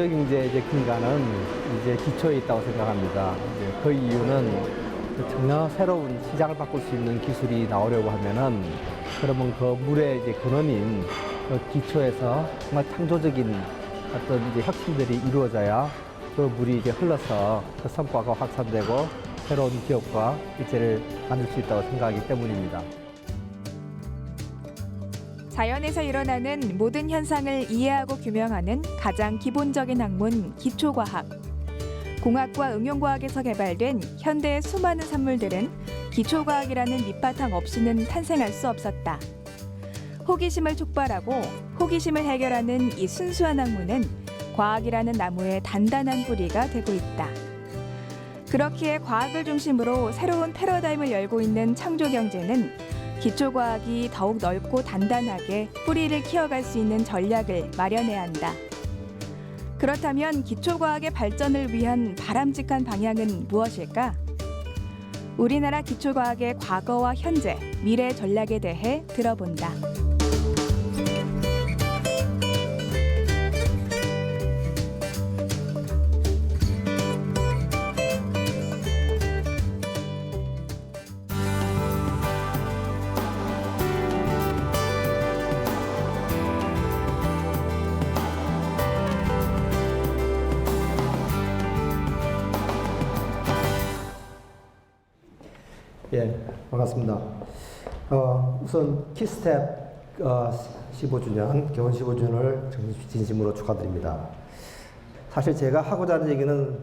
창조경제의 이제 근간은 이제 기초에 있다고 생각합니다. 이제 그 이유는 전혀 새로운 시장을 바꿀 수 있는 기술이 나오려고 하면은 그러면 그 물의 이제 근원인 그 기초에서 정말 창조적인 어떤 이제 혁신들이 이루어져야 그 물이 이제 흘러서 그 성과가 확산되고 새로운 기업과 일자리를 만들 수 있다고 생각하기 때문입니다. 자연에서 일어나는 모든 현상을 이해하고 규명하는 가장 기본적인 학문 기초과학. 공학과 응용과학에서 개발된 현대의 수많은 산물들은 기초과학이라는 밑바탕 없이는 탄생할 수 없었다. 호기심을 촉발하고 호기심을 해결하는 이 순수한 학문은 과학이라는 나무의 단단한 뿌리가 되고 있다. 그렇기에 과학을 중심으로 새로운 패러다임을 열고 있는 창조경제는 기초과학이 더욱 넓고 단단하게 뿌리를 키워갈 수 있는 전략을 마련해야 한다. 그렇다면 기초과학의 발전을 위한 바람직한 방향은 무엇일까? 우리나라 기초과학의 과거와 현재, 미래 전략에 대해 들어본다. 예, 반갑습니다. 우선 키스텝 15주년, 개원 15주년을 진심으로 축하드립니다. 사실 제가 하고자 하는 얘기는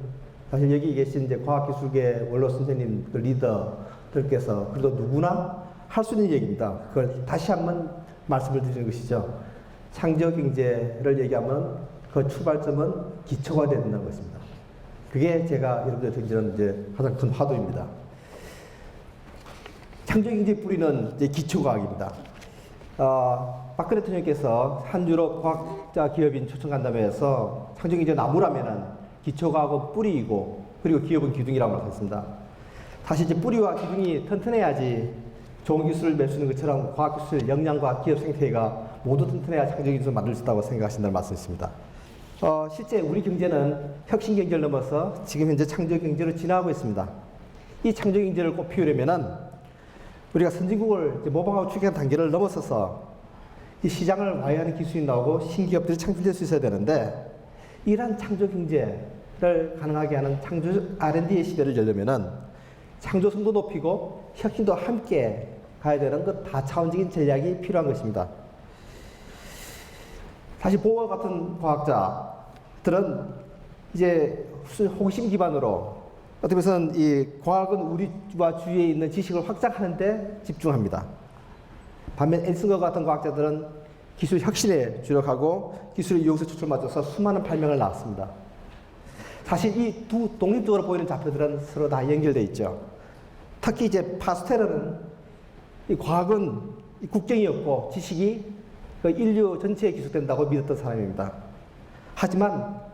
사실 여기 계신 이제 과학기술계 원로 선생님, 그 리더들께서 그래도 누구나 할 수 있는 얘기입니다. 그걸 다시 한번 말씀을 드리는 것이죠. 창조경제를 얘기하면 그 출발점은 기초가 되야 된다는 것입니다. 그게 제가 여러분들 던지는 이제 가장 큰 화두입니다. 창조경제의 뿌리는 이제 기초과학입니다. 박근혜 대통령께서 한유럽 과학자 기업인 초청간담회에서 창조경제 나무라면은 기초과학은 뿌리이고 그리고 기업은 기둥이라고 말했습니다. 사실 이제 뿌리와 기둥이 튼튼해야지 좋은 기술을 낼 수 있는 것처럼 과학기술, 역량과 기업 생태계가 모두 튼튼해야 창조적인 기술을 만들 수 있다고 생각하신다는 말씀이십니다. 실제 우리 경제는 혁신경제를 넘어서 지금 현재 창조경제로 진화하고 있습니다. 이 창조경제를 꼭 피우려면은 우리가 선진국을 모방하고 추격하는 단계를 넘어서서 이 시장을 와해하는 기술이 나오고 신기업들이 창출될 수 있어야 되는데 이러한 창조경제를 가능하게 하는 창조 R&D의 시대를 열려면은 창조성도 높이고 혁신도 함께 가야 되는 그 다차원적인 전략이 필요한 것입니다. 사실 보어와 같은 과학자들은 이제 호기심 기반으로 어떻게 보면 이 과학은 우리와 주위에 있는 지식을 확장하는 데 집중합니다. 반면 앤슨과 같은 과학자들은 기술 혁신에 주력하고 기술의 유용성 추출 맞춰서 수많은 발명을 낳았습니다. 사실 이 두 독립적으로 보이는 좌표들은 서로 다 연결되어 있죠. 특히 이제 파스텔은 이 과학은 이 국경이었고 지식이 그 인류 전체에 기술된다고 믿었던 사람입니다. 하지만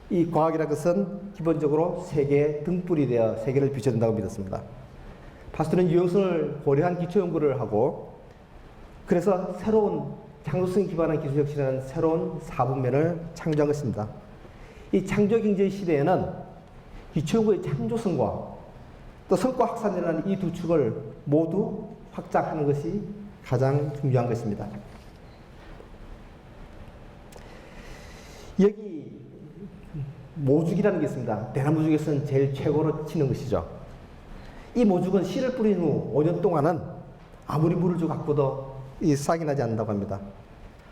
이 과학이라는 것은 기본적으로 세계의 등불이 되어 세계를 비춰준다고 믿었습니다. 파스텔은 유용성을 고려한 기초 연구를 하고 그래서 새로운 창조성에 기반한 기술 혁신이라는 새로운 사분면을 창조한 것입니다. 이 창조경제 시대에는 기초 연구의 창조성과 또 성과 확산이라는 이 두 축을 모두 확장하는 것이 가장 중요한 것입니다. 여기 모죽이라는 게 있습니다. 대나무 중에서는 제일 최고로 치는 것이죠. 이 모죽은 씨를 뿌린 후 5년 동안은 아무리 물을 줘 갖고도 이 싹이 나지 않는다고 합니다.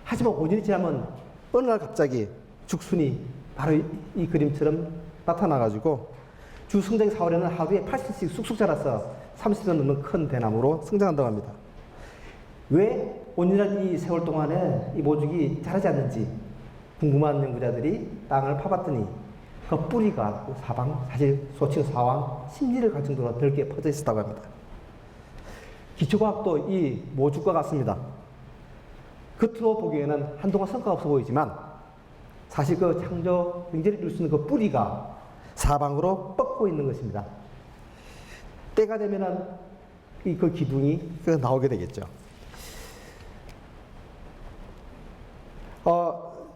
하지만 5년이 지나면 어느 날 갑자기 죽순이 바로 이 그림처럼 나타나가지고 주 성장 4월에는 하루에 80cm씩 쑥쑥 자라서 30년 넘는 큰 대나무로 성장한다고 합니다. 왜 5년이라는 이 세월 동안에 이 모죽이 자라지 않는지 궁금한 연구자들이 땅을 파봤더니 그 뿌리가 사방, 사실 소칭 사왕, 심리를 갈 정도로 넓게 퍼져 있었다고 합니다. 기초과학도 이 모죽과 같습니다. 겉으로 보기에는 한동안 성과가 없어 보이지만 사실 그 창조 경제를 이룰 수 있는 그 뿌리가 사방으로 뻗고 있는 것입니다. 때가 되면은 그 기둥이 나오게 되겠죠.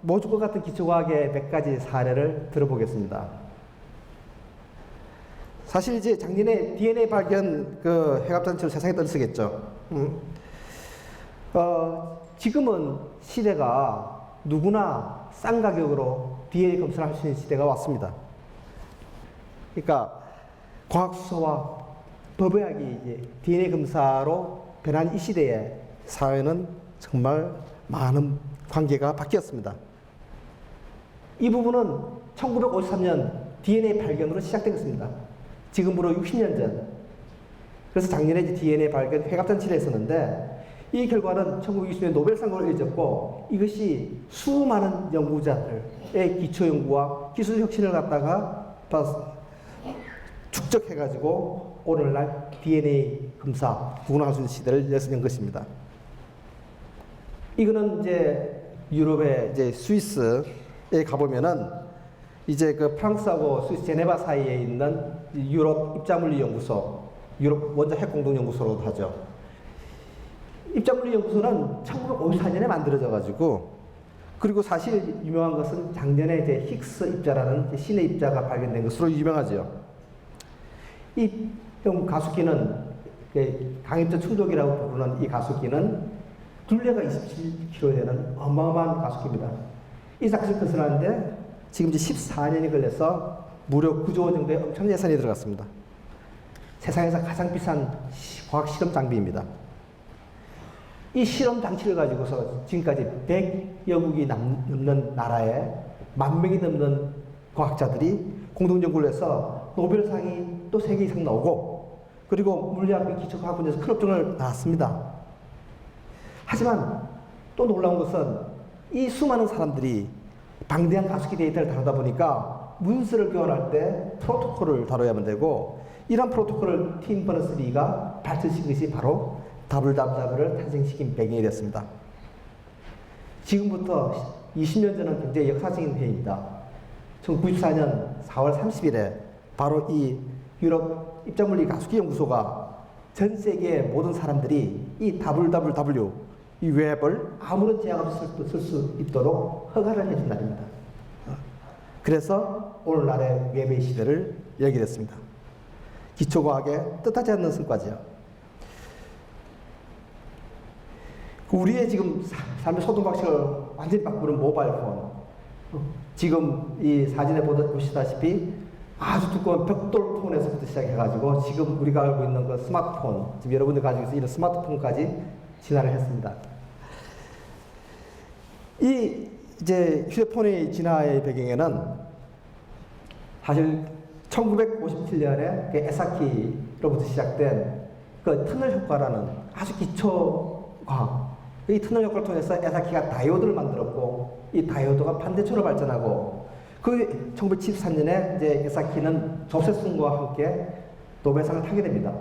모주과 같은 기초과학의 100가지 사례를 들어보겠습니다. 사실 이제 작년에 DNA 발견 그 회갑잔치로 세상에 떠들썩했죠. 지금은 시대가 누구나 싼 가격으로 DNA 검사를 할 수 있는 시대가 왔습니다. 그러니까 과학수사와 법의학이 이제 DNA 검사로 변한 이 시대에 사회는 정말 많은 관계가 바뀌었습니다. 이 부분은 1953년 DNA 발견으로 시작된 것입니다. 지금으로 60년 전. 그래서 작년에 이제 DNA 발견 회갑잔치를 했었는데 이 결과는 1960년 노벨상을 얻었고 이것이 수많은 연구자들의 기초 연구와 기술 혁신을 갖다가 축적해가지고 오늘날 DNA 검사 구분할 수 있는 시대를 열어낸 것입니다. 이거는 이제 유럽의 이제 스위스에 가보면은 이제 그 프랑스하고 스위스 제네바 사이에 있는 유럽 입자물리 연구소, 유럽 원자 핵 공동 연구소로도 하죠. 입자물리 연구소는 1954년에 만들어져 가지고 그리고 사실 유명한 것은 작년에 이제 힉스 입자라는 신의 입자가 발견된 것으로 유명하죠. 이 가속기는 강입자 충돌기라고 부르는 이 가속기는 둘레가 27kg 되는 어마어마한 가속기입니다. 이 가속기를 하는데 지금 이제 14년이 걸려서 무려 9조 원 정도의 엄청난 예산이 들어갔습니다. 세상에서 가장 비싼 과학 실험 장비입니다. 이 실험 장치를 가지고서 지금까지 100여국이 넘는 나라에 10,000명이 넘는 과학자들이 공동 연구를 해서 노벨상이 또 3개 이상 나오고 그리고 물리학 기초과학 분야에서 큰 업종을 나왔습니다. 하지만 또 놀라운 것은 이 수많은 사람들이 방대한 가속기 데이터를 다루다 보니까 문서를 교환할 때 프로토콜을 다뤄야만 되고 이런 프로토콜을 팀 버너스-리가 발전시킨 것이 바로 WWW를 탄생시킨 배경이 됐습니다. 지금부터 20년 전은 굉장히 역사적인 해입니다. 1994년 4월 30일에 바로 이 유럽 입자물리 가속기 연구소가 전 세계의 모든 사람들이 이 WWW 이 웹을 아무런 제약 없이 쓸 수 있도록 허가를 해준 날입니다. 그래서 오늘날의 웹의 시대를 열게 됐습니다. 기초과학의 뜻하지 않는 성과지요. 우리의 지금 삶의 소통 방식을 완전히 바꾸는 모바일 폰. 지금 이 사진에 보시다시피 아주 두꺼운 벽돌 폰에서부터 시작해가지고 지금 우리가 알고 있는 그 스마트폰, 지금 여러분들 가지고 있는 이런 스마트폰까지 진화를 했습니다. 이 이제 휴대폰의 진화의 배경에는 사실 1957년에 에사키로부터 시작된 그 터널 효과라는 아주 기초 과학. 이 터널 효과를 통해서 에사키가 다이오드를 만들었고 이 다이오드가 반대초로 발전하고 그 1974년에 이제 에사키는 조세순과 함께 노벨상을 타게 됩니다.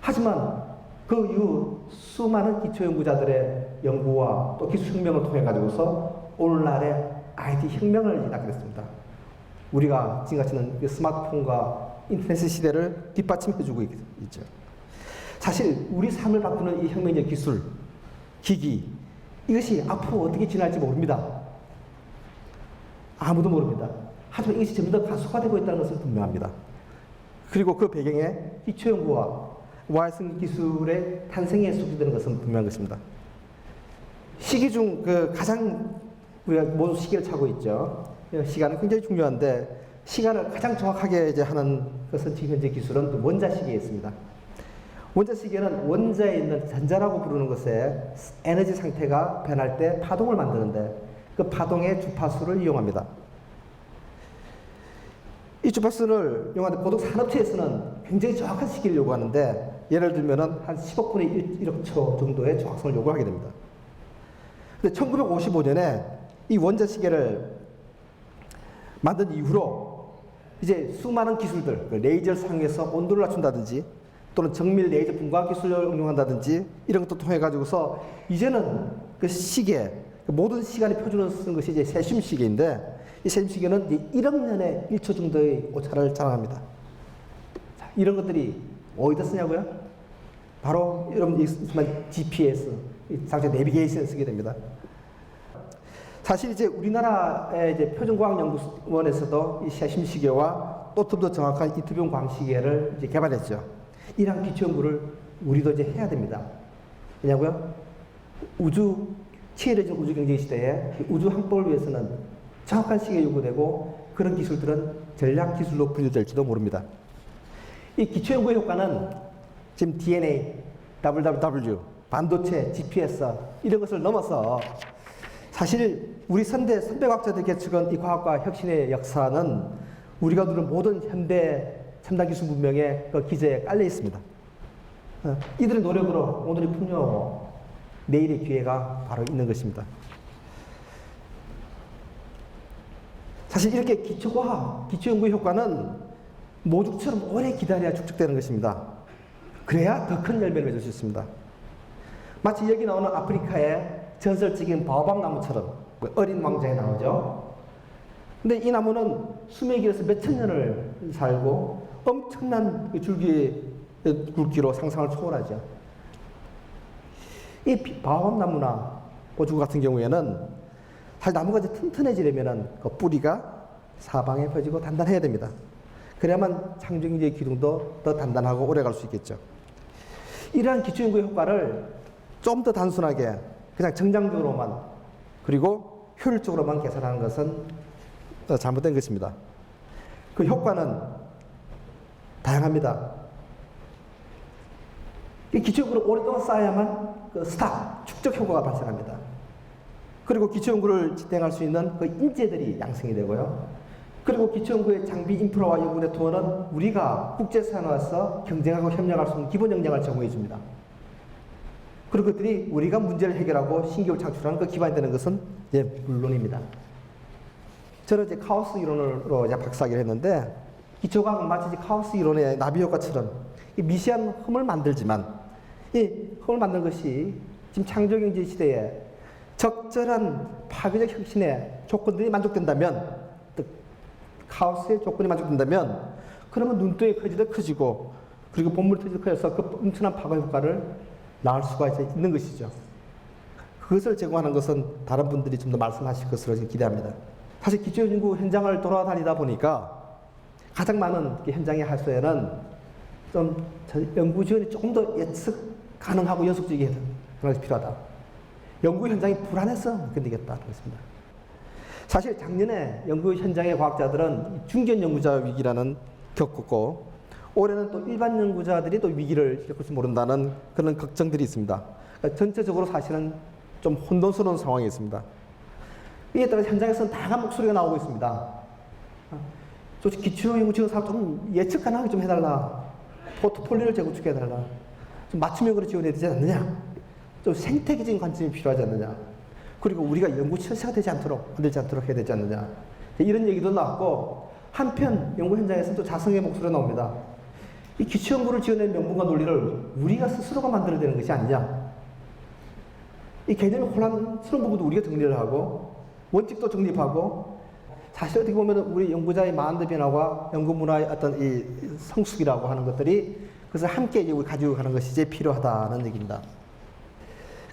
하지만 그 이후 수많은 기초 연구자들의 연구와 또 기술혁명을 통해 가지고서 오늘날의 IT 혁명을 일어나게 됐습니다. 우리가 지금같이는 스마트폰과 인터넷 시대를 뒷받침해주고 있죠. 사실 우리 삶을 바꾸는 이 혁명적 기술, 기기 이것이 앞으로 어떻게 진화할지 모릅니다. 아무도 모릅니다. 하지만 이것이 점점 더 가속화되고 있다는 것은 분명합니다. 그리고 그 배경에 기초연구와 와이슨 기술의 탄생에 소개되는 것은 분명한 것입니다. 시기 중 그 가장 우리가 모두 시계를 차고 있죠. 시간은 굉장히 중요한데 시간을 가장 정확하게 이제 하는 것은 지금 현재 기술은 원자시계에 있습니다. 원자시계는 원자에 있는 전자라고 부르는 것에 에너지 상태가 변할 때 파동을 만드는데 그 파동의 주파수를 이용합니다. 이 주파수를 이용하는데 보통 산업체에서는 굉장히 정확한 시기를 요구하는데 예를 들면은 한 10억분의 1억 초 정도의 정확성을 요구하게 됩니다. 근데 1955년에 이 원자시계를 만든 이후로 이제 수많은 기술들, 레이저를 사용해서 온도를 낮춘다든지 또는 정밀 레이저 분광 기술을 응용한다든지 이런 것도 통해 가지고서 이제는 그 시계, 모든 시간의 표준으로 쓰는 것이 이제 세슘 시계인데 이 세슘 시계는 1억 년에 1초 정도의 오차를 자랑합니다. 자, 이런 것들이 어디다 쓰냐고요? 바로 여러분 있지만 GPS, 상체 내비게이션에 쓰게 됩니다. 사실 이제 우리나라의 이제 표준과학연구원에서도 이 세심시계와 또 좀 더 정확한 이투병 광시계를 이제 개발했죠. 이러한 기초 연구를 우리도 이제 해야 됩니다. 왜냐고요? 치열해진 우주 경쟁 시대에 우주 항법을 위해서는 정확한 시계가 요구되고 그런 기술들은 전략 기술로 분류될지도 모릅니다. 이 기초 연구의 효과는 지금 DNA, WWW, 반도체, GPS 이런 것을 넘어서 사실 우리 선배 과학자들이 개척한 이 과학과 혁신의 역사는 우리가 누린 모든 현대 첨단 기술 문명의 그 기저에 깔려 있습니다. 이들의 노력으로 오늘이 풍요하고 내일의 기회가 바로 있는 것입니다. 사실 이렇게 기초과학, 기초연구의 효과는 모죽처럼 오래 기다려야 축적되는 것입니다. 그래야 더 큰 열매를 맺을 수 있습니다. 마치 여기 나오는 아프리카의 전설적인 바오밥 나무처럼 어린 왕자에 나오죠. 근데 이 나무는 수명이 길어서 몇천 년을 살고 엄청난 줄기의 굵기로 상상을 초월하죠. 이 바오밥 나무나 고추 같은 경우에는 사실 나무가 이제 튼튼해지려면 그 뿌리가 사방에 펴지고 단단해야 됩니다. 그래야만 창조경제의 기둥도 더 단단하고 오래 갈 수 있겠죠. 이러한 기초연구의 효과를 좀 더 단순하게 그냥 정장적으로만 그리고 효율적으로만 계산하는 것은 잘못된 것입니다. 그 효과는 다양합니다. 이 기초연구를 오랫동안 쌓아야만 그 축적 효과가 발생합니다. 그리고 기초연구를 진행할 수 있는 그 인재들이 양성이 되고요. 그리고 기초연구의 장비 인프라와 연구 네트워크는 우리가 국제사회에서 경쟁하고 협력할 수 있는 기본 역량을 제공해 줍니다. 그리고 그들이 우리가 문제를 해결하고 신기술 창출하는 그 기반이 되는 것은 이제 물론입니다. 저는 이제 카오스 이론으로 이제 박사학위를 했는데 기초과학은 마치 카오스 이론의 나비 효과처럼 이 미세한 흠을 만들지만 이 흠을 만든 것이 지금 창조경제 시대에 적절한 파괴적 혁신의 조건들이 만족된다면, 즉 카오스의 조건이 만족된다면, 그러면 눈덩이 크기도 커지고, 그리고 본물 터지도 커져서 그 엄청난 파괴 효과를 낳을 수가 이제 있는 것이죠. 그것을 제공하는 것은 다른 분들이 좀 더 말씀하실 것으로 기대합니다. 사실 기초연구 현장을 돌아다니다 보니까 가장 많은 현장의 할소에는 좀 연구 지원이 조금 더 예측 가능하고 연속적이게 하는 것이 필요하다. 연구 현장이 불안해서 견디겠다. 그렇습니다. 사실 작년에 연구 현장의 과학자들은 중견 연구자 위기라는 겪었고 올해는 또 일반 연구자들이 또 위기를 겪을지 모른다는 그런 걱정들이 있습니다. 그러니까 전체적으로 사실은 좀 혼돈스러운 상황이 있습니다. 이에 따라 현장에서는 다양한 목소리가 나오고 있습니다. 솔직히 기초연구 지원 사업 좀 예측 가능하게 좀 해달라. 포트폴리오를 재구축해달라. 좀 맞춤형으로 지원해야 되지 않느냐. 좀 생태계적인 관점이 필요하지 않느냐. 그리고 우리가 연구 철새가 되지 않도록, 만들지 않도록 해야 되지 않느냐. 이런 얘기도 나왔고, 한편 연구 현장에서는 또 자성의 목소리가 나옵니다. 이 기초연구를 지어낸 명분과 논리를 우리가 스스로가 만들어야 되는 것이 아니냐. 이 개념이 혼란스러운 부분도 우리가 정리를 하고, 원칙도 정립하고, 사실 어떻게 보면 우리 연구자의 마인드 변화와 연구 문화의 어떤 이 성숙이라고 하는 것들이 그것을 함께 이제 우리 가지고 가는 것이 이제 필요하다는 얘기입니다.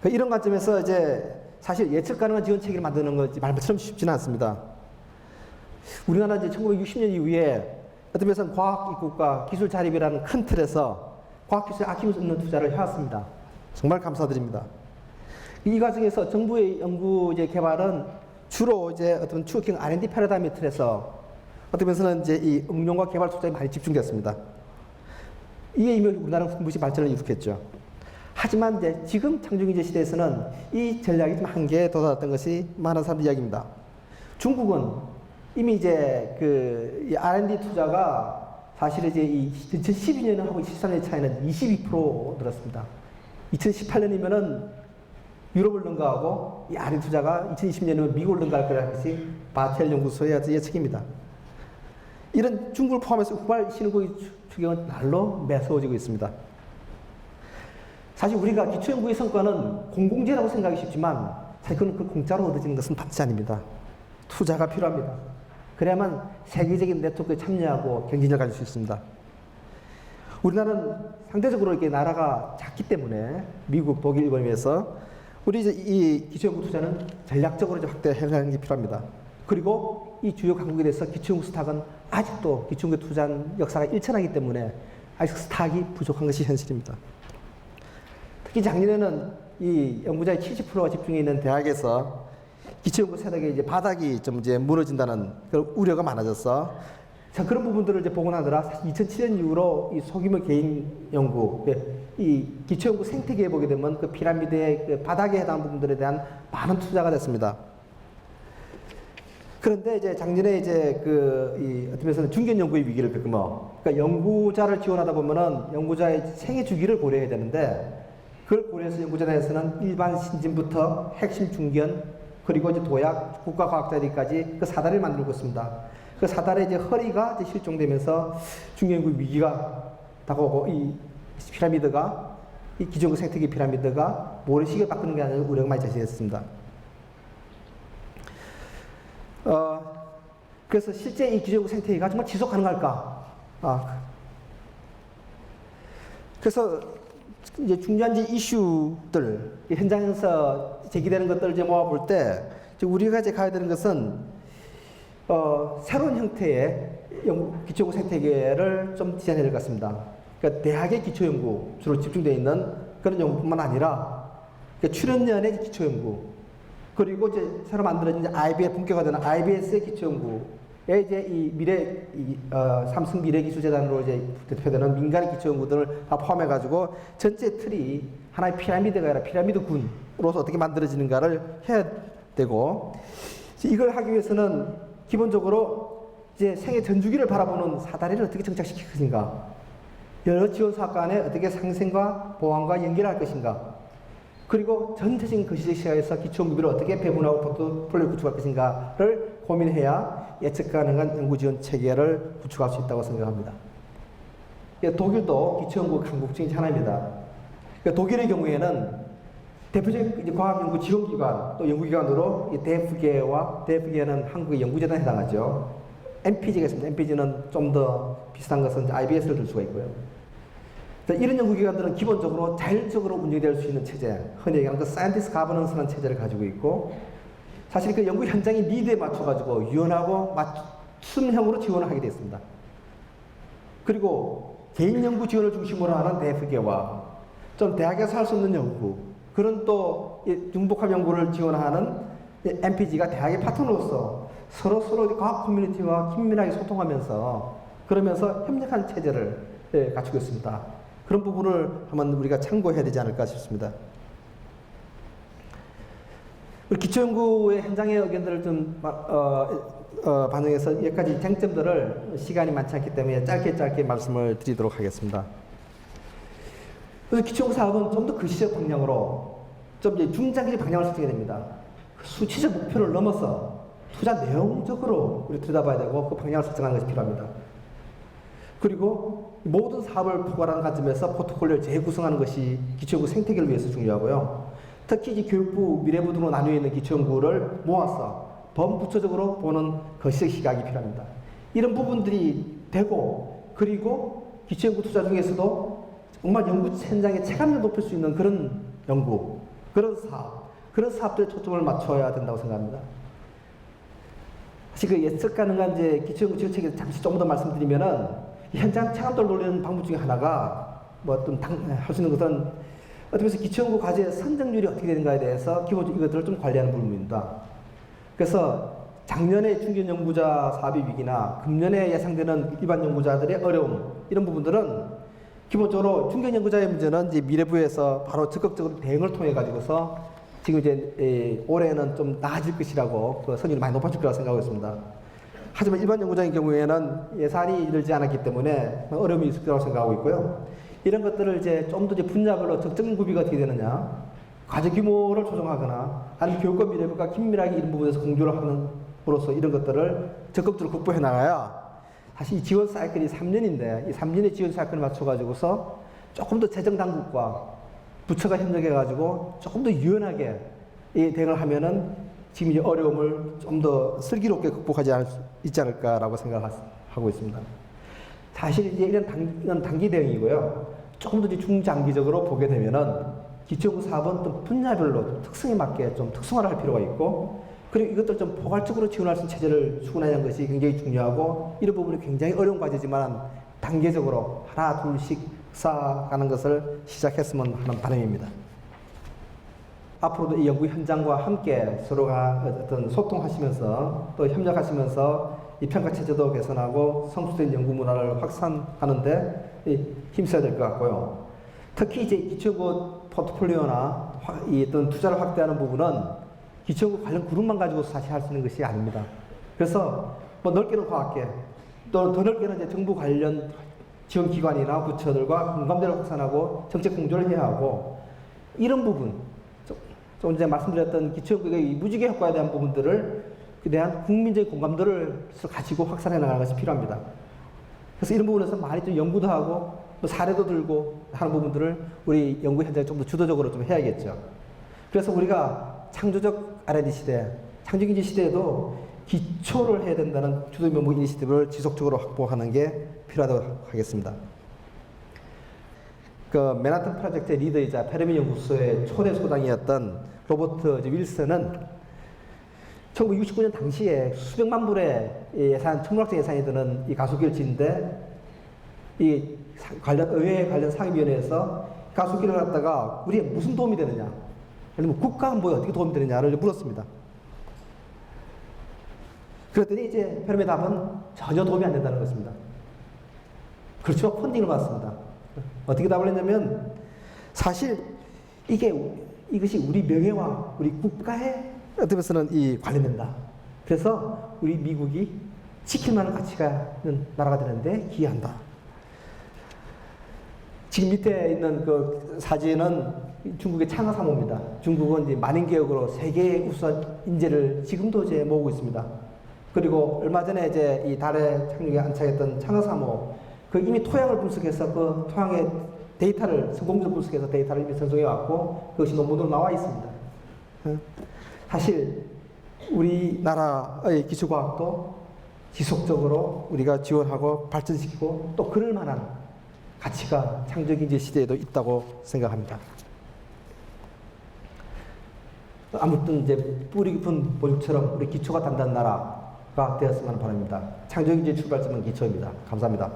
이런 관점에서 이제 사실 예측 가능한 지원 체계를 만드는 것이 말처럼 쉽지는 않습니다. 우리나라 이제 1960년 이후에 어떤 면에서는 과학 입국과 기술 자립이라는 큰 틀에서 과학 기술에 아낌없이 없는 투자를 해왔습니다. 정말 감사드립니다. 이 과정에서 정부의 연구 이제 개발은 주로 이제 어떤 추억형 R&D 패러다임의 틀에서 어떤 면에서는 이제 이 응용과 개발 투자에 많이 집중됐습니다. 이에 이미 우리나라는 무시 발전을 이룩했죠. 하지만 이제 지금 창조경제 시대에서는 이 전략이 좀 한계에 도달했던 것이 많은 사람들 이야기입니다. 중국은 이미 이제 이 R&D 투자가 사실 이제 이 2012년하고 2013년 차이는 22% 늘었습니다. 2018년이면은 유럽을 능가하고 이 R&D 투자가 2020년이면 미국을 능가할 거라는 것이 바텔 연구소의 예측입니다. 이런 중국을 포함해서 후발 신흥국의 추경은 날로 매서워지고 있습니다. 사실 우리가 기초연구의 성과는 공공재라고 생각이 쉽지만 사실 그건 그 공짜로 얻어지는 것은 반드시 아닙니다. 투자가 필요합니다. 그래야만 세계적인 네트워크에 참여하고 경쟁력을 가질 수 있습니다. 우리나라는 상대적으로 이렇게 나라가 작기 때문에 미국, 독일, 일본에 비해서 우리 이제 이 기초연구 투자는 전략적으로 이제 확대하는 게 필요합니다. 그리고 이 주요 강국에 대해서 기초연구 스탁은 아직도 기초연구 투자 역사가 일천하기 때문에 아직 스탁이 부족한 것이 현실입니다. 특히 작년에는 이 연구자의 70%가 집중해 있는 대학에서 기초연구 세력의 이제 바닥이 좀 이제 무너진다는 그런 우려가 많아져서 자, 그런 부분들을 이제 복원하느라 사실 2007년 이후로 이 소규모 개인 연구, 이 기초연구 생태계에 보게 되면 그 피라미드의 그 바닥에 해당하는 부분들에 대한 많은 투자가 됐습니다. 그런데 이제 작년에 이제 어떤 면에서는 중견 연구의 위기를 겪으며, 그러니까 연구자를 지원하다 보면은 연구자의 생애 주기를 고려해야 되는데, 그걸 고려해서 연구자단에서는 일반 신진부터 핵심 중견, 그리고 이제 도약, 국가과학자들까지 그 사다리를 만들고 있습니다. 그 사달의 이제 허리가 이제 실종되면서 중견연구 위기가 다가오고 이 피라미드가 이 기존 생태계 피라미드가 모래시계 바꾸는 게 아니라 우려가 많이 제시됐습니다. 그래서 실제 이 기존 생태계가 정말 지속 가능할까? 그래서 이제 중요한 이슈들 현장에서 제기되는 것들을 이제 모아볼 때 우리가 이제 가야 되는 것은 새로운 형태의 기초연구 생태계를 좀 디자인해야 될 것 같습니다. 그러니까 대학의 기초연구 주로 집중되어 있는 그런 연구뿐만 아니라 그러니까 출연연의 기초연구, 그리고 이제 새로 만들어진 IBS 본격화되는 IBS의 기초연구에 이제 이 삼성 미래기술재단으로 이제 대표되는 민간의 기초연구들을 다 포함해가지고 전체 틀이 하나의 피라미드가 아니라 피라미드군으로서 어떻게 만들어지는가를 해야 되고, 이걸 하기 위해서는 기본적으로 이제 생애 전주기를 바라보는 사다리를 어떻게 정착시킬 것인가, 여러 지원 사업 간에 어떻게 상생과 보완과 연결할 것인가, 그리고 전체적인 거시적 시야에서 기초연구비를 어떻게 배분하고 포트폴리오 구축할 것인가를 고민해야 예측 가능한 연구 지원 체계를 구축할 수 있다고 생각합니다. 독일도 기초연구 강국 중에 하나입니다. 독일의 경우에는 대표적인 과학연구 지원기관 또 연구기관으로 이 DFG는 한국의 연구재단에 해당하죠. MPG가 있습니다. MPG는 좀 더 비슷한 것은 IBS를 들 수가 있고요. 이런 연구기관들은 기본적으로 자율적으로 운영될 수 있는 체제, 흔히 얘기하는 그 사이언티스트 가버넌스라는 체제를 가지고 있고, 사실 그 연구 현장의 니드에 맞춰가지고 유연하고 맞춤형으로 지원을 하게 됐습니다. 그리고 개인 연구 지원을 중심으로 하는 DFG와 좀 대학에서 할 수 있는 연구, 그런 또 융복합 연구를 지원하는 MPG가 대학의 파트너로서 서로 과학 커뮤니티와 긴밀하게 소통하면서 그러면서 협력하는 체제를 갖추고 있습니다. 그런 부분을 한번 우리가 참고해야 되지 않을까 싶습니다. 우리 기초연구의 현장의 의견들을 좀 반영해서 몇 가지 쟁점들을 시간이 많지 않기 때문에 짧게 말씀을 드리도록 하겠습니다. 그래서 기초연구 사업은 좀 더 거시적 방향으로 좀 이제 중장기적 방향을 설정해야 됩니다. 수치적 목표를 넘어서 투자 내용적으로 우리 들여다봐야 되고 그 방향을 설정하는 것이 필요합니다. 그리고 모든 사업을 포괄하는 관점에서 포트폴리오를 재구성하는 것이 기초연구 생태계를 위해서 중요하고요. 특히 이제 교육부, 미래부 등으로 나뉘어 있는 기초연구를 모아서 범부처적으로 보는 거시적 시각이 필요합니다. 이런 부분들이 되고, 그리고 기초연구 투자 중에서도 정말 연구 현장의 체감을 높일 수 있는 그런 연구, 그런 사업들에 초점을 맞춰야 된다고 생각합니다. 사실 그 예측 가능한 이제 기초연구 지원책에 잠시 좀 더 말씀드리면은 현장 체감도를 돌리는 방법 중에 하나가 할 수 있는 것은 어떻게 해서 기초연구 과제 선정률이 어떻게 되는가에 대해서 기본적으로 이것들을 좀 관리하는 부분입니다. 그래서 작년에 중견 연구자 사업의 위기나 금년에 예상되는 일반 연구자들의 어려움, 이런 부분들은 기본적으로 중견 연구자의 문제는 이제 미래부에서 바로 적극적으로 대응을 통해 가지고서 지금 이제 올해는 좀 나아질 것이라고 그 선율이 많이 높아질 거라고 생각하고 있습니다. 하지만 일반 연구자의 경우에는 예산이 늘지 않았기 때문에 어려움이 있을 거라고 생각하고 있고요. 이런 것들을 이제 좀 더 분야별로 적정 구비가 어떻게 되느냐, 과제 규모를 조정하거나 아니면 교육과 미래부가 긴밀하게 이런 부분에서 공조를 함으로써 이런 것들을 적극적으로 극복해 나가야 사실 이 지원 사이클이 3년인데 이 3년의 지원 사이클을 맞춰가지고서 조금 더 재정 당국과 부처가 협력해가지고 조금 더 유연하게 이 대응을 하면은 지금 이 어려움을 좀 더 슬기롭게 극복하지 있지 않을까라고 생각하고 있습니다. 사실 이제 이런 단기 대응이고요. 조금 더 중장기적으로 보게 되면은 기초연구 사업은 또 분야별로 특성에 맞게 좀 특성화를 할 필요가 있고, 그리고 이것들 좀 포괄적으로 지원할 수 있는 체제를 추구하는 것이 굉장히 중요하고, 이런 부분이 굉장히 어려운 과제지만 단계적으로 하나 둘씩 쌓아가는 것을 시작했으면 하는 바람입니다. 앞으로도 이 연구 현장과 함께 서로가 어떤 소통하시면서 또 협력하시면서 이 평가 체제도 개선하고 성숙된 연구 문화를 확산하는데 힘써야 될 것 같고요. 특히 이제 기초연구 포트폴리오나 이 어떤 투자를 확대하는 부분은 기초연구 관련 그룹만 가지고 사실 할 수 있는 것이 아닙니다. 그래서 뭐 넓게는 과학계, 또 더 넓게는 이제 정부 관련 지원기관이나 부처들과 공감대를 확산하고 정책 공조를 해야 하고, 이런 부분, 좀 전에 말씀드렸던 기초연구의 무지개 효과에 대한 부분들을 그에 대한 국민적인 공감대를 가지고 확산해 나가는 것이 필요합니다. 그래서 이런 부분에서 많이 좀 연구도 하고 또 사례도 들고 하는 부분들을 우리 연구 현장에 좀 더 주도적으로 좀 해야겠죠. 그래서 우리가 창조적 R&D 시대, 창조경제 시대에도 기초를 해야 된다는 주도 면목 이니시티브를 지속적으로 확보하는 게 필요하다고 하겠습니다. 그 맨하튼 프로젝트의 리더이자 페르미 연구소의 초대 소장이었던 로버트 윌슨은 1969년 당시에 수백만 불의 예산, 천문학적 예산이 드는 이 가속기를 짓는데, 이 의회 관련 상임위원회에서 가속기를 갖다가 우리에 무슨 도움이 되느냐, 아니면 국가 안보에 어떻게 도움이 되느냐를 물었습니다. 그랬더니 이제 페르미의 답은 전혀 도움이 안 된다는 것입니다. 그렇지만 펀딩을 받습니다. 어떻게 답을 했냐면, 사실 이것이 우리 명예와 우리 국가에 어떻게 보면은 관련된다. 그래서 우리 미국이 지킬 만한 가치가 있는 나라가 되는데 기여한다. 지금 밑에 있는 그 사진은 중국의 창하 사모입니다. 중국은 이제 만인개혁으로 세계 우수한 인재를 지금도 이제 모으고 있습니다. 그리고 얼마 전에 이제 이 달에 착륙에 안착했던 창하 사모, 그 이미 토양을 분석해서 그 토양의 데이터를 성공적으로 분석해서 데이터를 이미 전송해 왔고, 그것이 논문으로 나와 있습니다. 사실 우리나라의 기초과학도 지속적으로 우리가 지원하고 발전시키고 또 그럴 만한 가치가 창조경제 시대에도 있다고 생각합니다. 아무튼 이제 뿌리 깊은 보육처럼 우리 기초가 단단한 나라가 되었으면 하는 바람입니다. 창조경제 출발점은 기초입니다. 감사합니다.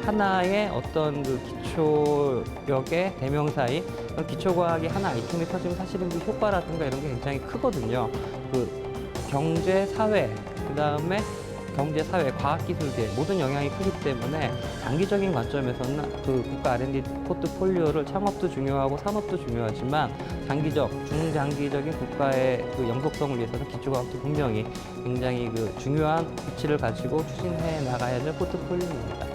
하나의 어떤 그 기초력의 대명사인 기초과학이 하나 아이템이 터지면 사실은 그 효과라든가 이런 게 굉장히 크거든요. 그 경제, 사회, 그 다음에 경제, 사회, 과학기술계 모든 영향이 크기 때문에 장기적인 관점에서는 그 국가 R&D 포트폴리오를 창업도 중요하고 산업도 중요하지만 장기적, 중장기적인 국가의 그 영속성을 위해서는 기초과학도 분명히 굉장히 그 중요한 위치를 가지고 추진해 나가야 할 포트폴리오입니다.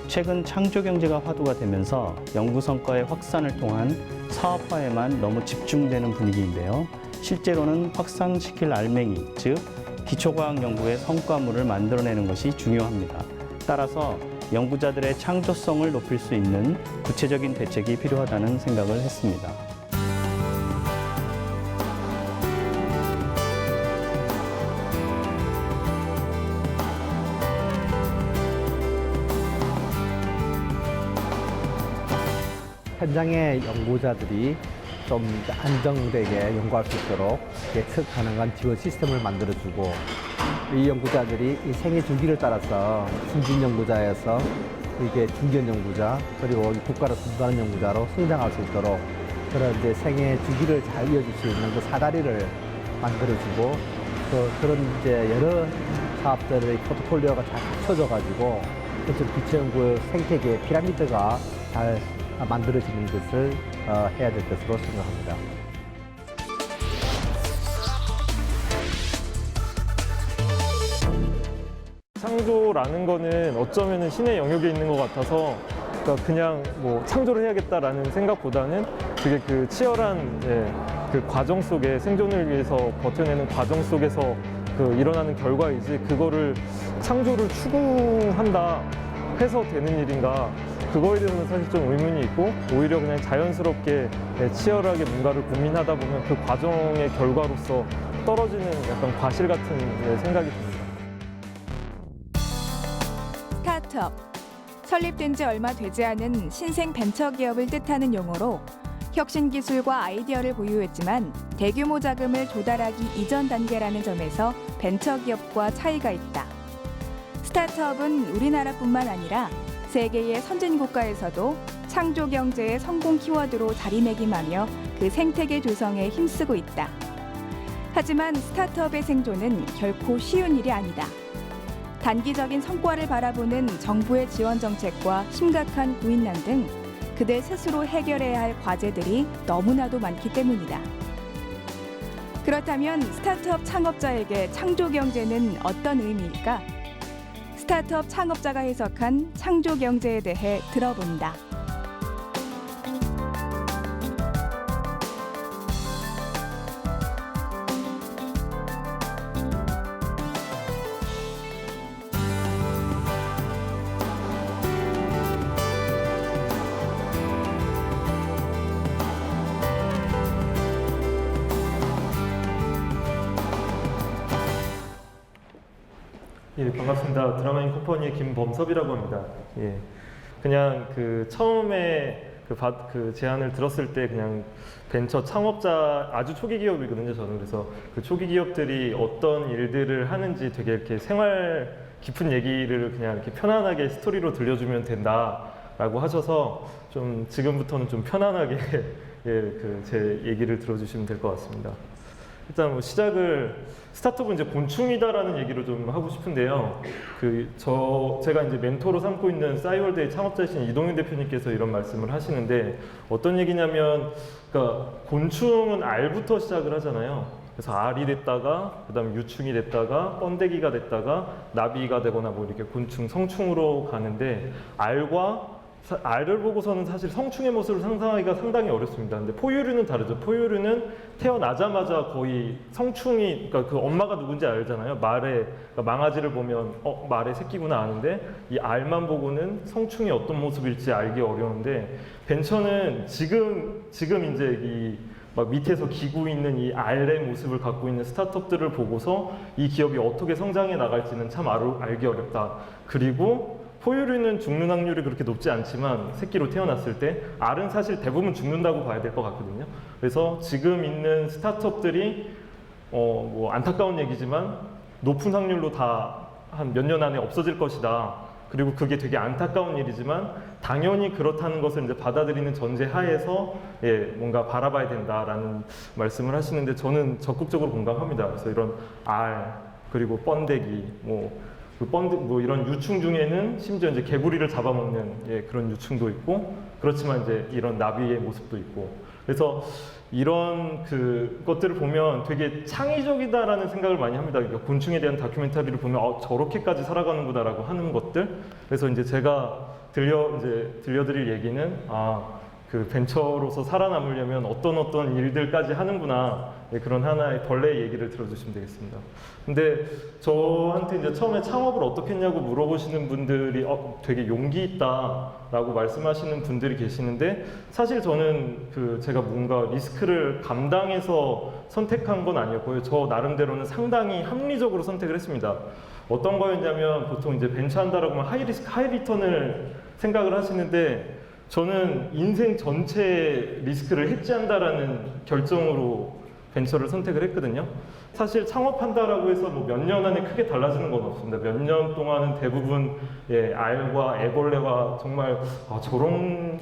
최근 창조경제가 화두가 되면서 연구 성과의 확산을 통한 사업화에만 너무 집중되는 분위기인데요. 실제로는 확산시킬 알맹이, 즉 기초과학 연구의 성과물을 만들어내는 것이 중요합니다. 따라서 연구자들의 창조성을 높일 수 있는 구체적인 대책이 필요하다는 생각을 했습니다. 현장의 연구자들이 좀 안정되게 연구할 수 있도록 예측 가능한 지원 시스템을 만들어주고, 이 연구자들이 이 생애 주기를 따라서 신진 연구자에서 이게 중견 연구자, 그리고 국가를 선도하는 연구자로 성장할 수 있도록 그런 이제 생애 주기를 잘 이어줄 수 있는 그 사다리를 만들어주고, 그런 이제 여러 사업들의 포트폴리오가 잘 갖춰져-가지고 기초연구 생태계 피라미드가 잘 만들어지는 것을 해야 될 것으로 생각합니다. 창조라는 거는 어쩌면 신의 영역에 있는 것 같아서 그러니까 그냥 뭐 창조를 해야겠다라는 생각보다는 되게 그 치열한 그 과정 속에 생존을 위해서 버텨내는 과정 속에서 그 일어나는 결과이지 그거를 창조를 추구한다 해서 되는 일인가 그거에 대해서는 사실 좀 의문이 있고 오히려 그냥 자연스럽게 치열하게 뭔가를 고민하다 보면 그 과정의 결과로서 떨어지는 약간 과실 같은 생각이 듭니다. 스타트업. 설립된 지 얼마 되지 않은 신생 벤처기업을 뜻하는 용어로 혁신 기술과 아이디어를 보유했지만 대규모 자금을 조달하기 이전 단계라는 점에서 벤처기업과 차이가 있다. 스타트업은 우리나라뿐만 아니라 세계의 선진 국가에서도 창조 경제의 성공 키워드로 자리매김하며 그 생태계 조성에 힘쓰고 있다. 하지만 스타트업의 생존은 결코 쉬운 일이 아니다. 단기적인 성과를 바라보는 정부의 지원 정책과 심각한 구인난 등 그들 스스로 해결해야 할 과제들이 너무나도 많기 때문이다. 그렇다면 스타트업 창업자에게 창조 경제는 어떤 의미일까? 스타트업 창업자가 해석한 창조 경제에 대해 들어본다. 예, 반갑습니다. 드라마인 컴퍼니의 김범섭이라고 합니다. 예, 그냥 그 처음에 그 제안을 들었을 때 그냥 벤처 창업자 아주 초기 기업이거든요. 저는 그래서 그 초기 기업들이 어떤 일들을 하는지 되게 이렇게 생활 깊은 얘기를 그냥 이렇게 편안하게 스토리로 들려주면 된다라고 하셔서 좀 지금부터는 좀 편안하게 예, 그 제 얘기를 들어주시면 될 것 같습니다. 일단 뭐 시작을 스타트업은 이제 곤충이다라는 얘기로 좀 하고 싶은데요. 제가 이제 멘토로 삼고 있는 싸이월드의 창업자이신 이동윤 대표님께서 이런 말씀을 하시는데 어떤 얘기냐면, 그러니까 곤충은 알부터 시작을 하잖아요. 그래서 알이 됐다가 그다음 유충이 됐다가 번데기가 됐다가 나비가 되거나 뭐 이렇게 곤충, 성충으로 가는데 알을 보고서는 사실 성충의 모습을 상상하기가 상당히 어렵습니다. 근데 포유류는 다르죠. 포유류는 태어나자마자 거의 성충이, 그러니까 그 엄마가 누군지 알잖아요. 그러니까 망아지를 보면 말의 새끼구나 아는데 이 알만 보고는 성충이 어떤 모습일지 알기 어려운데 벤처는 지금 이제 이 막 밑에서 기고 있는 이 알의 모습을 갖고 있는 스타트업들을 보고서 이 기업이 어떻게 성장해 나갈지는 참 알기 어렵다. 그리고 포유류는 죽는 확률이 그렇게 높지 않지만 새끼로 태어났을 때 알은 사실 대부분 죽는다고 봐야 될 것 같거든요. 그래서 지금 있는 스타트업들이 뭐 안타까운 얘기지만 높은 확률로 다 한 몇 년 안에 없어질 것이다. 그리고 그게 되게 안타까운 일이지만 당연히 그렇다는 것을 이제 받아들이는 전제 하에서 뭔가 바라봐야 된다라는 말씀을 하시는데 저는 적극적으로 공감합니다. 그래서 이런 알 그리고 번데기 뭐 이런 유충 중에는 심지어 이제 개구리를 잡아먹는 그런 유충도 있고 그렇지만 이제 이런 나비의 모습도 있고 그래서 이런 것들을 보면 되게 창의적이다라는 생각을 많이 합니다. 그러니까 곤충에 대한 다큐멘터리를 보면 저렇게까지 살아가는구나라고 하는 것들. 그래서 이제 제가 들려드릴 얘기는 그 벤처로서 살아남으려면 어떤 일들까지 하는구나 그런 하나의 벌레의 얘기를 들어주시면 되겠습니다. 근데 저한테 이제 처음에 창업을 어떻게 했냐고 물어보시는 분들이 되게 용기 있다라고 말씀하시는 분들이 계시는데 사실 저는 제가 뭔가 리스크를 감당해서 선택한 건 아니었고요. 저 나름대로는 상당히 합리적으로 선택을 했습니다. 어떤 거였냐면 보통 이제 벤처 한다라고 하면 하이 리스크 하이 리턴을 생각을 하시는데 저는 인생 전체 리스크를 해지한다라는 결정으로 벤처를 선택을 했거든요. 사실 창업한다라고 해서 뭐 몇 년 안에 크게 달라지는 건 없습니다. 몇 년 동안은 대부분 알과 애벌레와 정말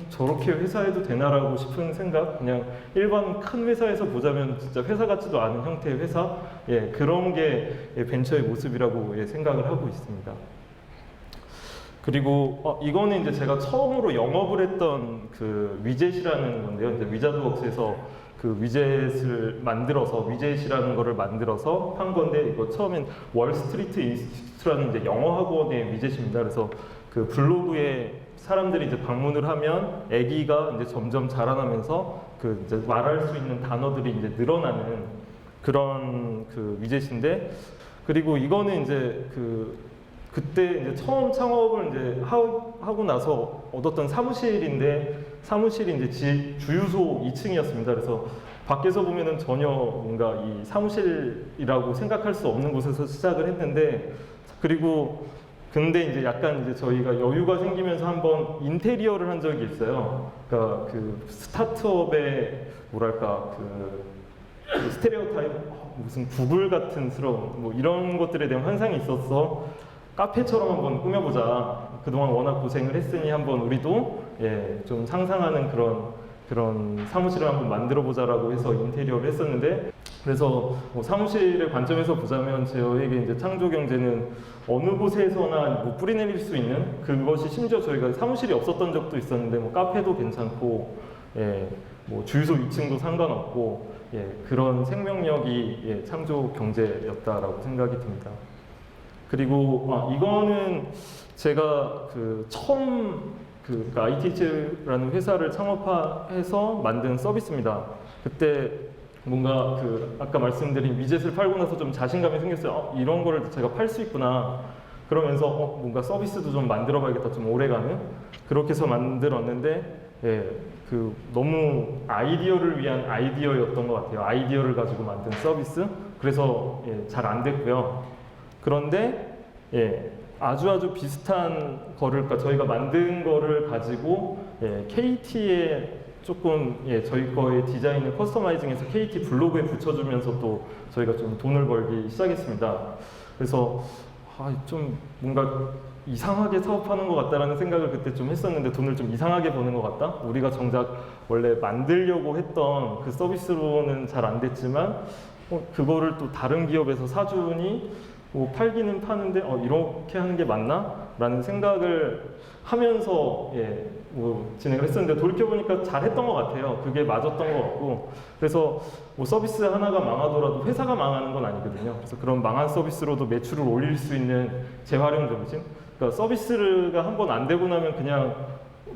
저렇게 회사해도 되나라고 싶은 생각, 그냥 일반 큰 회사에서 보자면 진짜 회사 같지도 않은 형태의 회사, 그런 게 벤처의 모습이라고 생각을 하고 있습니다. 그리고 이거는 이제 제가 처음으로 영업을 했던 위젯이라는 건데요. 이제 위자드웍스에서 위젯을 만들어서 위젯이라는 거를 만들어서 한 건데 이거 처음엔 월스트리트 인스티튜트라는 이제 영어 학원의 위젯입니다. 그래서 그 블로그에 사람들이 이제 방문을 하면 아기가 이제 점점 자라나면서 그 이제 말할 수 있는 단어들이 이제 늘어나는 그런 그 위젯인데, 그리고 이거는 이제 그때 이제 처음 창업을 이제 하고 나서 얻었던 사무실인데, 사무실이 이제 주유소 2층이었습니다. 그래서 밖에서 보면은 전혀 뭔가 이 사무실이라고 생각할 수 없는 곳에서 시작을 했는데, 그리고 근데 이제 약간 이제 저희가 여유가 생기면서 한번 인테리어를 한 적이 있어요. 그러니까 그 스타트업의 뭐랄까 그 스테레오타입, 무슨 구글 같은 스러운 뭐 이런 것들에 대한 환상이 있어서 카페처럼 한번 꾸며보자. 그동안 워낙 고생을 했으니 한번 우리도 좀 상상하는 그런 사무실을 한번 만들어보자라고 해서 인테리어를 했었는데, 그래서 뭐 사무실의 관점에서 보자면 저에게 이제 창조경제는 어느 곳에서나 뭐 뿌리내릴 수 있는, 그것이 심지어 저희가 사무실이 없었던 적도 있었는데 뭐 카페도 괜찮고 뭐 주유소 2층도 상관없고 그런 생명력이 창조경제였다라고 생각이 듭니다. 그리고 이거는 제가 그 처음 ITH라는 회사를 창업해서 만든 서비스입니다. 그때 뭔가 아까 말씀드린 위젯을 팔고 나서 좀 자신감이 생겼어요. 이런 거를 제가 팔 수 있구나. 그러면서 뭔가 서비스도 좀 만들어 봐야겠다. 좀 오래가는. 그렇게 해서 만들었는데 너무 아이디어를 위한 아이디어였던 것 같아요. 아이디어를 가지고 만든 서비스. 그래서 잘 안 됐고요. 그런데 아주 비슷한 거를, 그러니까 저희가 만든 거를 가지고 KT에 조금 저희 거의 디자인을 커스터마이징해서 KT 블로그에 붙여주면서 또 저희가 좀 돈을 벌기 시작했습니다. 그래서 좀 뭔가 이상하게 사업하는 것 같다라는 생각을 그때 좀 했었는데, 돈을 좀 이상하게 버는 것 같다? 우리가 정작 원래 만들려고 했던 그 서비스로는 잘 안 됐지만 그거를 또 다른 기업에서 사주니 뭐 팔기는 파는데 이렇게 하는 게 맞나? 라는 생각을 하면서 뭐 진행을 했었는데, 돌이켜보니까 잘했던 것 같아요. 그게 맞았던 것 같고, 그래서 뭐 서비스 하나가 망하더라도 회사가 망하는 건 아니거든요. 그래서 그런 망한 서비스로도 매출을 올릴 수 있는 재활용 정신. 그러니까 서비스가 한번 안 되고 나면 그냥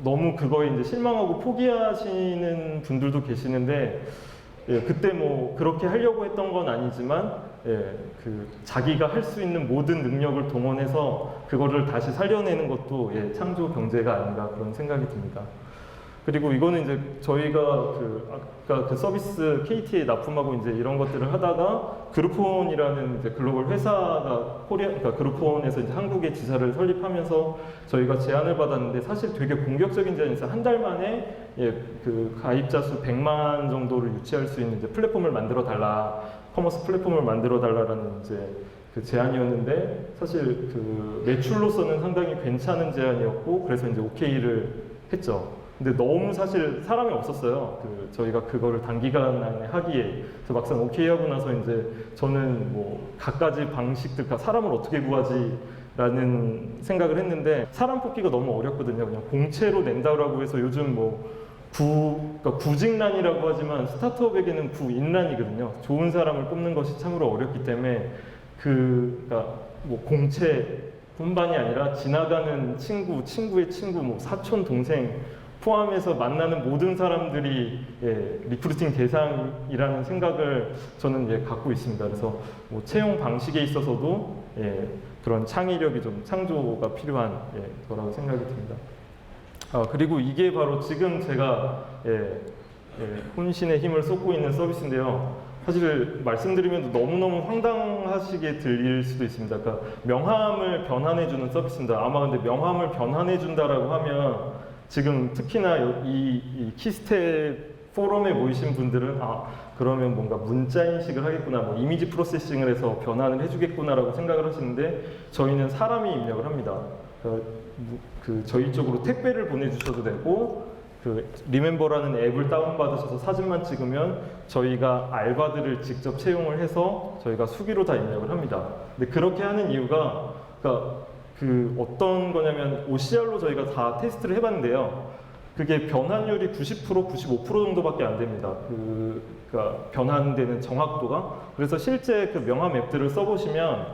너무 그거에 이제 실망하고 포기하시는 분들도 계시는데, 그때 뭐 그렇게 하려고 했던 건 아니지만 자기가 할 수 있는 모든 능력을 동원해서 그거를 다시 살려내는 것도 창조 경제가 아닌가 그런 생각이 듭니다. 그리고 이거는 이제 저희가 아까 그 서비스 KT에 납품하고 이제 이런 것들을 하다가 그룹폰이라는 이제 글로벌 회사가 그러니까 그룹폰에서 이제 한국에 지사를 설립하면서 저희가 제안을 받았는데, 사실 되게 공격적인 제안이었어요. 한 달 만에 그 가입자 수 100만 정도를 유치할 수 있는 이제 플랫폼을 만들어 달라, 커머스 플랫폼을 만들어 달라라는 이제 그 제안이었는데, 사실 그 매출로서는 상당히 괜찮은 제안이었고, 그래서 이제 오케이를 했죠. 근데 너무 사실 사람이 없었어요. 저희가 그거를 단기간 안에 하기에. 그래서 막상 오케이 하고 나서 이제 저는 뭐 갖가지 방식들, 사람을 어떻게 구하지? 라는 생각을 했는데, 사람 뽑기가 너무 어렵거든요. 그냥 공채로 낸다고 해서 요즘 뭐 그러니까 구직난이라고 하지만 스타트업에게는 구인난이거든요. 좋은 사람을 뽑는 것이 참으로 어렵기 때문에 그러니까 뭐 공채뿐만이 아니라 지나가는 친구의 친구, 뭐 사촌, 동생 포함해서 만나는 모든 사람들이 리크루팅 대상이라는 생각을 저는 갖고 있습니다. 그래서 뭐 채용 방식에 있어서도 그런 창의력이 좀 창조가 필요한 거라고 생각이 듭니다. 그리고 이게 바로 지금 제가 혼신의 힘을 쏟고 있는 서비스인데요. 사실 말씀드리면 너무너무 황당하시게 들릴 수도 있습니다. 그러니까 명함을 변환해주는 서비스입니다. 아마 근데 명함을 변환해준다라고 하면 지금 특히나 이 키스텝 포럼에 모이신 분들은 그러면 뭔가 문자 인식을 하겠구나, 뭐 이미지 프로세싱을 해서 변환을 해주겠구나라고 생각을 하시는데, 저희는 사람이 입력을 합니다. 저희 쪽으로 택배를 보내주셔도 되고, 리멤버라는 앱을 다운받으셔서 사진만 찍으면 저희가 알바들을 직접 채용을 해서 저희가 수기로 다 입력을 합니다. 근데 그렇게 하는 이유가 어떤 거냐면 OCR로 저희가 다 테스트를 해봤는데요. 그게 변환율이 90%, 95% 정도밖에 안 됩니다. 그러니까 변환되는 정확도가. 그래서 실제 그 명함 앱들을 써보시면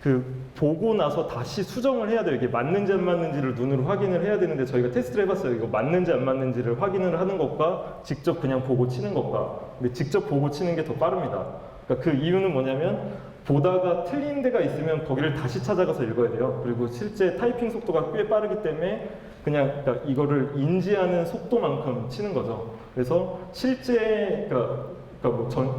그 보고 나서 다시 수정을 해야 돼요. 이게 맞는지 안 맞는지를 눈으로 확인을 해야 되는데 저희가 테스트를 해봤어요. 이거 맞는지 안 맞는지를 확인을 하는 것과 직접 그냥 보고 치는 것과. 근데 직접 보고 치는 게 더 빠릅니다. 그러니까 그 이유는 뭐냐면 보다가 틀린 데가 있으면 거기를 다시 찾아가서 읽어야 돼요. 그리고 실제 타이핑 속도가 꽤 빠르기 때문에 그냥 그러니까 이거를 인지하는 속도만큼 치는 거죠. 그래서 실제 그러니까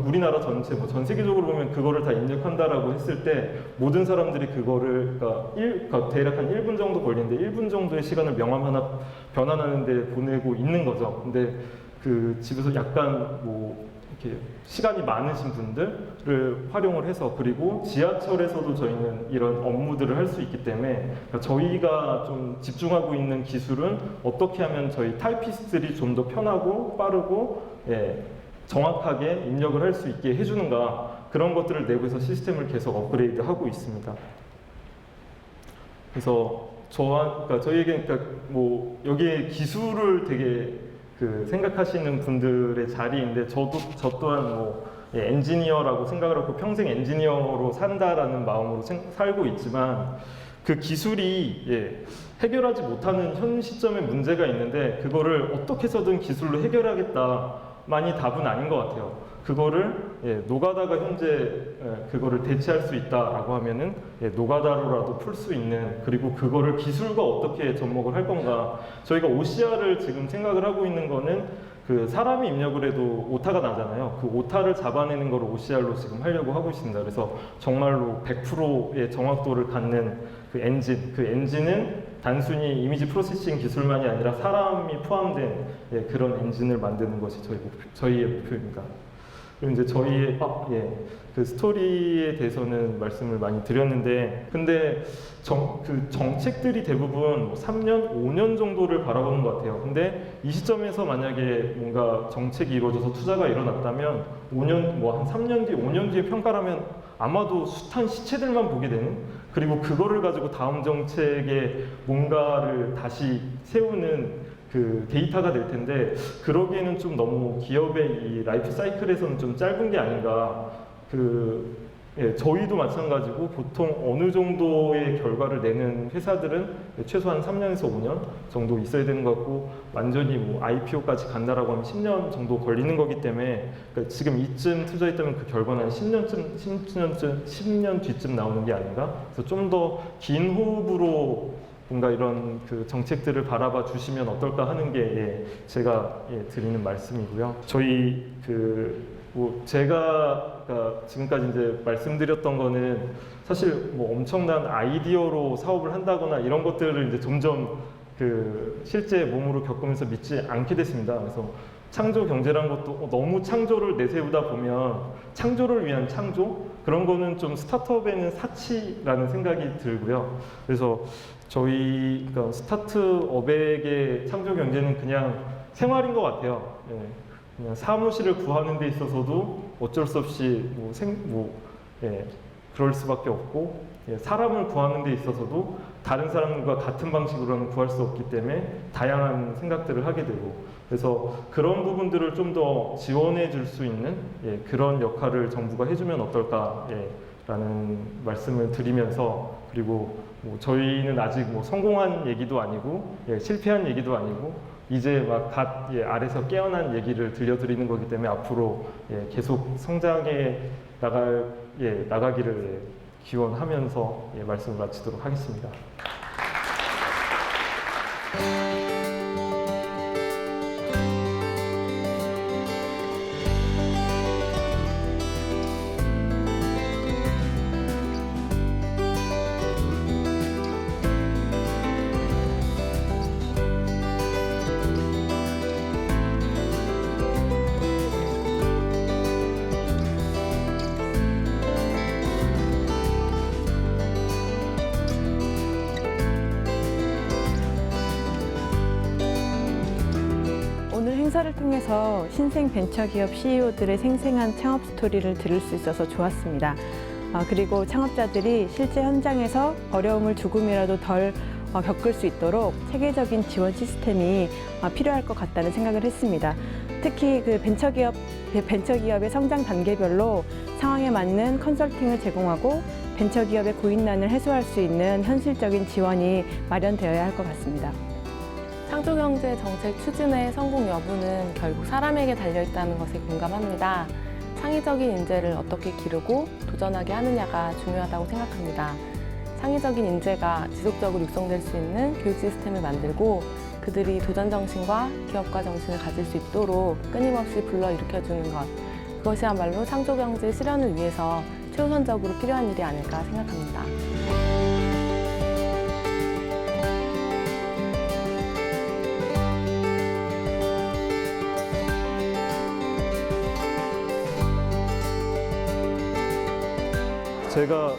우리나라 전체, 전 세계적으로 보면 그거를 다 입력한다라고 했을 때 모든 사람들이 그거를 그러니까 대략 한 1분 정도 걸리는데 1분 정도의 시간을 명함 하나 변환하는 데 보내고 있는 거죠. 근데 그 집에서 약간 이렇게 시간이 많으신 분들을 활용을 해서 그리고 지하철에서도 저희는 이런 업무들을 할 수 있기 때문에 그러니까 저희가 좀 집중하고 있는 기술은 어떻게 하면 저희 타이피스트들이 좀 더 편하고 빠르고 정확하게 입력을 할 수 있게 해주는가 그런 것들을 내부에서 시스템을 계속 업그레이드하고 있습니다. 그래서 그러니까 저희에게 여기에 기술을 되게 생각하시는 분들의 자리인데 저 또한 엔지니어라고 생각을 하고 평생 엔지니어로 산다라는 마음으로 살고 있지만 그 기술이 해결하지 못하는 현 시점에 문제가 있는데 그거를 어떻게 해서든 기술로 해결하겠다만이 답은 아닌 것 같아요. 그거를 노가다가 현재 그거를 대체할 수 있다라고 하면은 노가다로라도 풀 수 있는 그리고 그거를 기술과 어떻게 접목을 할 건가. 저희가 OCR을 지금 생각을 하고 있는 거는 그 사람이 입력을 해도 오타가 나잖아요. 그 오타를 잡아내는 걸 OCR로 지금 하려고 하고 있습니다. 그래서 정말로 100%의 정확도를 갖는 그 엔진은 단순히 이미지 프로세싱 기술만이 아니라 사람이 포함된 그런 엔진을 만드는 것이 저희의 목표입니다. 그리고 이제 저희의 그 스토리에 대해서는 말씀을 많이 드렸는데, 근데 그 정책들이 대부분 3년, 5년 정도를 바라보는 것 같아요. 근데 이 시점에서 만약에 뭔가 정책이 이루어져서 투자가 일어났다면 5년, 한 3년 뒤, 5년 뒤에 평가를 하면 아마도 숱한 시체들만 보게 되는, 그리고 그거를 가지고 다음 정책에 뭔가를 다시 세우는 그 데이터가 될 텐데, 그러기에는 좀 너무 기업의 이 라이프 사이클에서는 좀 짧은 게 아닌가. 저희도 마찬가지고 보통 어느 정도의 결과를 내는 회사들은 최소한 3년에서 5년 정도 있어야 되는 것 같고, 완전히 IPO까지 간다라고 하면 10년 정도 걸리는 거기 때문에, 그러니까 지금 이쯤 투자했다면 그 결과는 10년 뒤쯤 나오는 게 아닌가. 그래서 좀 더 긴 호흡으로 뭔가 이런 그 정책들을 바라봐 주시면 어떨까 하는 게 제가 드리는 말씀이고요. 저희 제가 지금까지 이제 말씀드렸던 거는 사실 엄청난 아이디어로 사업을 한다거나 이런 것들을 이제 점점 실제 몸으로 겪으면서 믿지 않게 됐습니다. 그래서 창조 경제라는 것도 너무 창조를 내세우다 보면 창조를 위한 창조? 그런 거는 좀 스타트업에는 사치라는 생각이 들고요. 그래서 저희 스타트업에게 창조 경제는 그냥 생활인 것 같아요. 그냥 사무실을 구하는 데 있어서도 어쩔 수 없이 그럴 수밖에 없고, 사람을 구하는 데 있어서도 다른 사람과 같은 방식으로는 구할 수 없기 때문에 다양한 생각들을 하게 되고, 그래서 그런 부분들을 좀 더 지원해 줄 수 있는 그런 역할을 정부가 해주면 어떨까 라는 말씀을 드리면서, 그리고 저희는 아직 성공한 얘기도 아니고 실패한 얘기도 아니고 이제 아래서 깨어난 얘기를 들려드리는 거기 때문에 앞으로 계속 성장해 나가기를 기원하면서 말씀을 마치도록 하겠습니다. 오늘 행사를 통해서 신생 벤처기업 CEO들의 생생한 창업 스토리를 들을 수 있어서 좋았습니다. 그리고 창업자들이 실제 현장에서 어려움을 조금이라도 덜 겪을 수 있도록 체계적인 지원 시스템이 필요할 것 같다는 생각을 했습니다. 특히 그 벤처기업의 성장 단계별로 상황에 맞는 컨설팅을 제공하고 벤처기업의 고인난을 해소할 수 있는 현실적인 지원이 마련되어야 할 것 같습니다. 창조경제 정책 추진의 성공 여부는 결국 사람에게 달려있다는 것에 공감합니다. 창의적인 인재를 어떻게 기르고 도전하게 하느냐가 중요하다고 생각합니다. 창의적인 인재가 지속적으로 육성될 수 있는 교육 시스템을 만들고 그들이 도전 정신과 기업가 정신을 가질 수 있도록 끊임없이 불러일으켜주는 것, 그것이야말로 창조경제 실현을 위해서 최우선적으로 필요한 일이 아닐까 생각합니다. 제가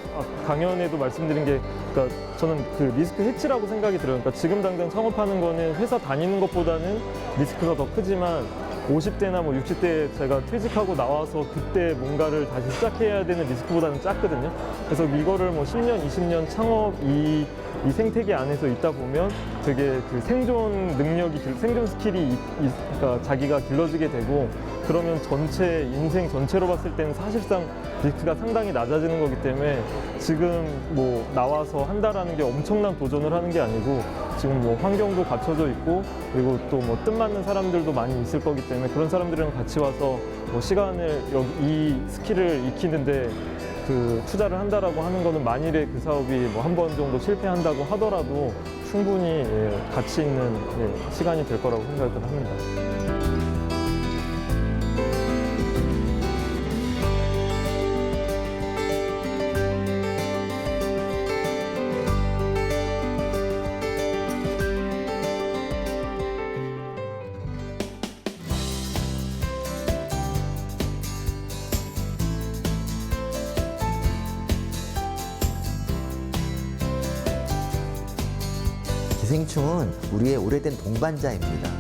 강연에도 말씀드린 게, 그러니까 저는 그 리스크 해치라고 생각이 들어요. 그러니까 지금 당장 창업하는 거는 회사 다니는 것보다는 리스크가 더 크지만 50대나 뭐 60대에 제가 퇴직하고 나와서 그때 뭔가를 다시 시작해야 되는 리스크보다는 작거든요. 그래서 이거를 뭐 10년, 20년 창업 이 생태계 안에서 있다 보면 되게 그 생존 능력이, 생존 스킬이 그러니까 자기가 길러지게 되고, 그러면 전체 인생 전체로 봤을 때는 사실상 리스크가 상당히 낮아지는 거기 때문에 지금 뭐 나와서 한다라는 게 엄청난 도전을 하는 게 아니고, 지금 뭐 환경도 갖춰져 있고 그리고 또 뭐 뜻맞는 사람들도 많이 있을 거기 때문에 그런 사람들이랑 같이 와서 뭐 시간을 이 스킬을 익히는데 그 투자를 한다라고 하는 거는, 만일에 그 사업이 뭐 한 번 정도 실패한다고 하더라도 충분히 가치 있는 시간이 될 거라고 생각을 합니다. 기생충은 우리의 오래된 동반자입니다.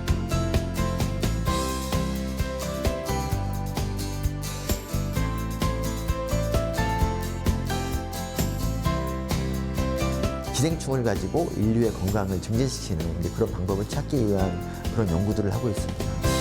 기생충을 가지고 인류의 건강을 증진시키는 그런 방법을 찾기 위한 그런 연구들을 하고 있습니다.